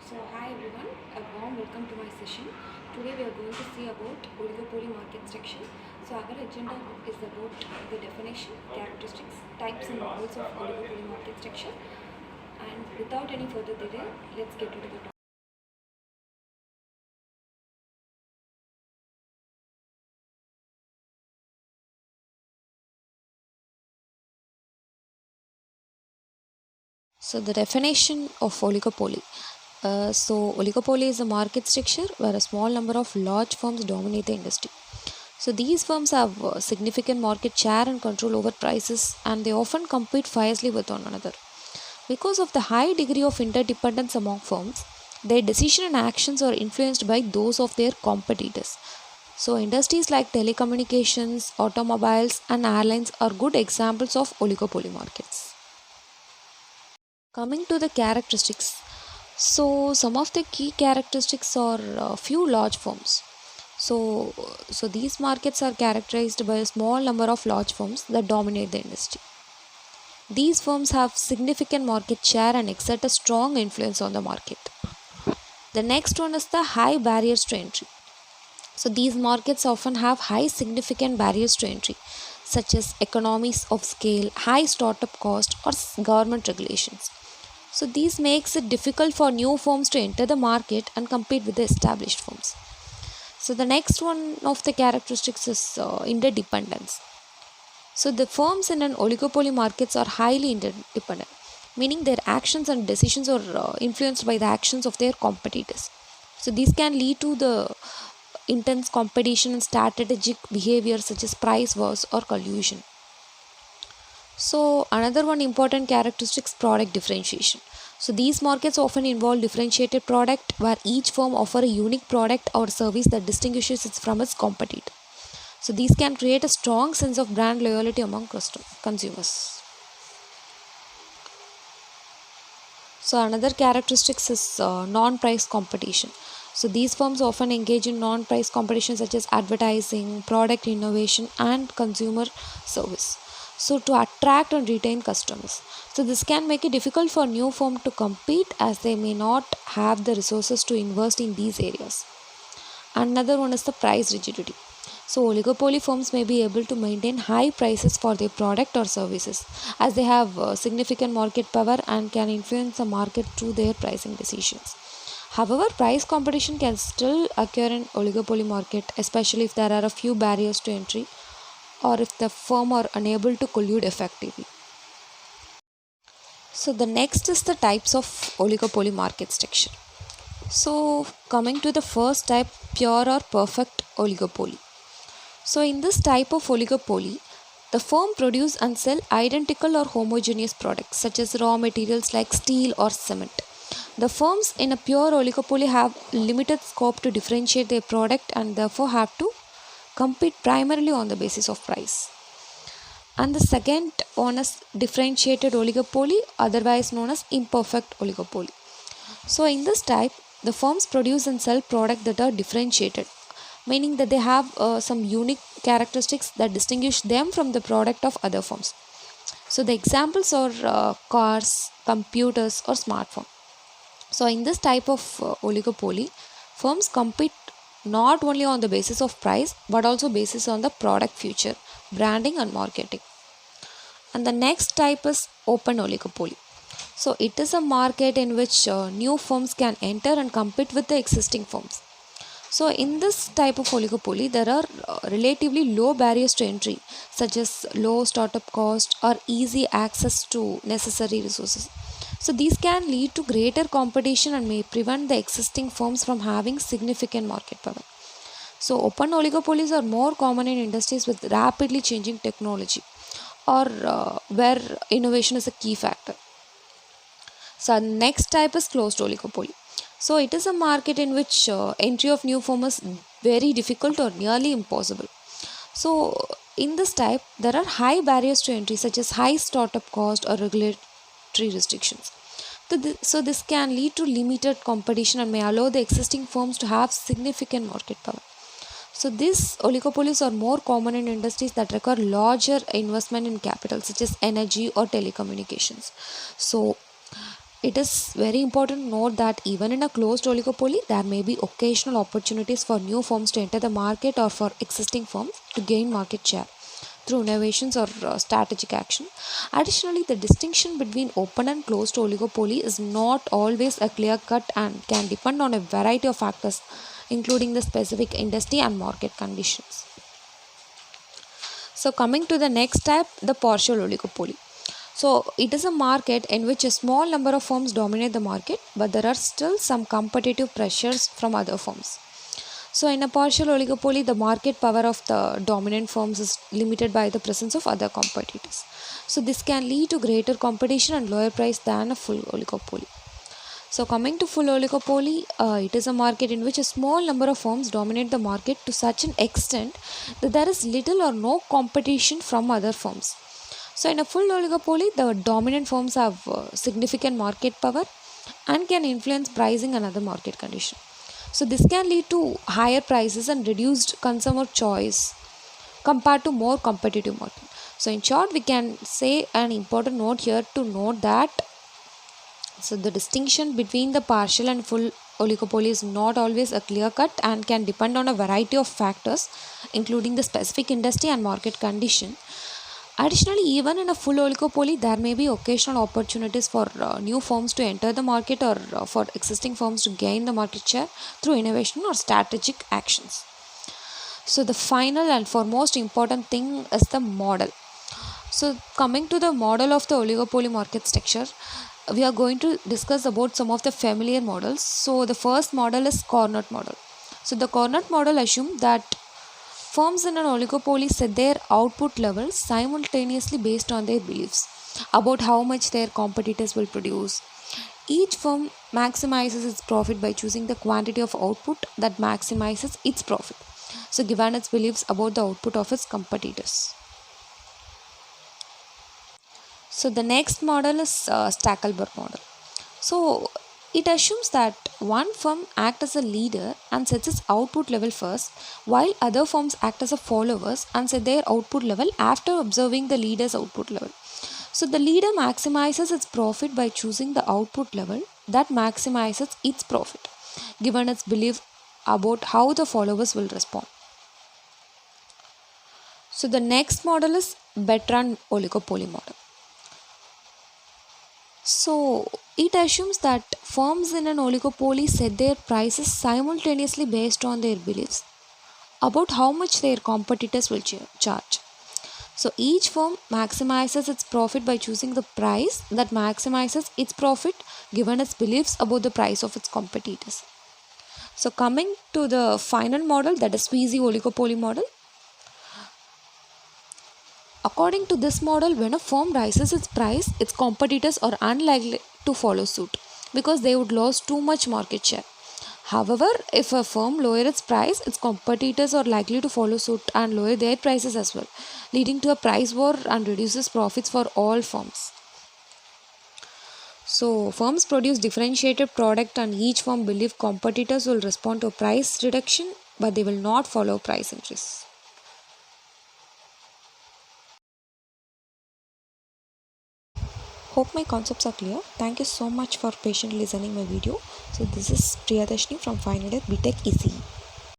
So hi everyone, a warm welcome to my session. Today we are going to see about oligopoly market section. So our agenda is about the definition, characteristics, types and models of oligopoly market section. And without any further delay, let's get into the topic. So the definition of oligopoly. Oligopoly is a market structure where a small number of large firms dominate the industry. So these firms have significant market share and control over prices, and they often compete fiercely with one another. Because of the high degree of interdependence among firms, their decision and actions are influenced by those of their competitors. So industries like telecommunications, automobiles, and airlines are good examples of oligopoly markets. Coming to the characteristics, some of the key characteristics are few large firms. So these markets are characterized by a small number of large firms that dominate the industry. These firms have significant market share and exert a strong influence on the market. The next one is the high barriers to entry. So these markets often have high significant barriers to entry, such as economies of scale, high startup cost, or government regulations. So this makes it difficult for new firms to enter the market and compete with the established firms. So the next one of the characteristics is interdependence. So the firms in an oligopoly markets are highly interdependent, meaning their actions and decisions are influenced by the actions of their competitors. So these can lead to the intense competition and strategic behavior such as price wars or collusion. So another one important characteristic is product differentiation. So these markets often involve differentiated product where each firm offer a unique product or service that distinguishes it from its competitor. So these can create a strong sense of brand loyalty among consumers. So another characteristics is non-price competition. So these firms often engage in non-price competition such as advertising, product innovation, and consumer service. So to attract and retain customers. So this can make it difficult for new firm to compete as they may not have the resources to invest in these areas. Another one is the price rigidity. So oligopoly firms may be able to maintain high prices for their product or services as they have significant market power and can influence the market through their pricing decisions. However, price competition can still occur in oligopoly market, especially if there are a few barriers to entry or if the firm are unable to collude effectively. So the next is the types of oligopoly market structure. So coming to the first type, pure or perfect oligopoly. So in this type of oligopoly, the firm produce and sell identical or homogeneous products such as raw materials like steel or cement. The firms in a pure oligopoly have limited scope to differentiate their product and therefore have to compete primarily on the basis of price. And the second one is differentiated oligopoly, otherwise known as imperfect oligopoly. So in this type, the firms produce and sell products that are differentiated, meaning that they have some unique characteristics that distinguish them from the product of other firms. So the examples are cars, computers, or smartphone. So in this type of oligopoly, firms compete not only on the basis of price but also basis on the product feature, branding, and marketing. And the next type is open oligopoly. So it is a market in which new firms can enter and compete with the existing firms. So in this type of oligopoly, there are relatively low barriers to entry, such as low startup cost or easy access to necessary resources. So these can lead to greater competition and may prevent the existing firms from having significant market power. So open oligopolies are more common in industries with rapidly changing technology or where innovation is a key factor. So next type is closed oligopoly. So it is a market in which entry of new firm is very difficult or nearly impossible. So in this type, there are high barriers to entry such as high startup cost or regulatory restrictions. So this can lead to limited competition and may allow the existing firms to have significant market power. So these oligopolies are more common in industries that require larger investment in capital such as energy or telecommunications. So it is very important to note that even in a closed oligopoly, there may be occasional opportunities for new firms to enter the market or for existing firms to gain market share through innovations or strategic action. Additionally, the distinction between open and closed oligopoly is not always a clear cut and can depend on a variety of factors, including the specific industry and market conditions. So, coming to the next type, the partial oligopoly. So, it is a market in which a small number of firms dominate the market, but there are still some competitive pressures from other firms. So, in a partial oligopoly, the market power of the dominant firms is limited by the presence of other competitors. So, this can lead to greater competition and lower price than a full oligopoly. So, coming to full oligopoly, it is a market in which a small number of firms dominate the market to such an extent that there is little or no competition from other firms. So, in a full oligopoly, the dominant firms have significant market power and can influence pricing and other market conditions. So, this can lead to higher prices and reduced consumer choice compared to more competitive market. So, in short, we can say an important note here to note that the distinction between the partial and full oligopoly is not always a clear cut and can depend on a variety of factors, including the specific industry and market condition. Additionally, even in a full oligopoly, there may be occasional opportunities for new firms to enter the market or for existing firms to gain the market share through innovation or strategic actions. So, the final and foremost important thing is the model. So, coming to the model of the oligopoly market structure, we are going to discuss about some of the familiar models. So, the first model is Carnot model. So, the Carnot model assumes that firms in an oligopoly set their output levels simultaneously based on their beliefs about how much their competitors will produce. Each firm maximizes its profit by choosing the quantity of output that maximizes its profit. So, given its beliefs about the output of its competitors. So, the next model is Stackelberg model. So, it assumes that one firm acts as a leader and sets its output level first, while other firms act as a followers and set their output level after observing the leader's output level. So, the leader maximizes its profit by choosing the output level that maximizes its profit, given its belief about how the followers will respond. So, the next model is Bertrand oligopoly model. So, it assumes that firms in an oligopoly set their prices simultaneously based on their beliefs about how much their competitors will charge. So, each firm maximizes its profit by choosing the price that maximizes its profit given its beliefs about the price of its competitors. So, coming to the final model, that is Squeezy oligopoly model. According to this model, when a firm rises its price, its competitors are unlikely to follow suit because they would lose too much market share. However, if a firm lowers its price, its competitors are likely to follow suit and lower their prices as well, leading to a price war and reduces profits for all firms. So, firms produce differentiated product and each firm believes competitors will respond to a price reduction, but they will not follow price increase. Hope my concepts are clear. Thank you so much for patiently listening my video. So this is Priyadashni from Final Year BTech ECE.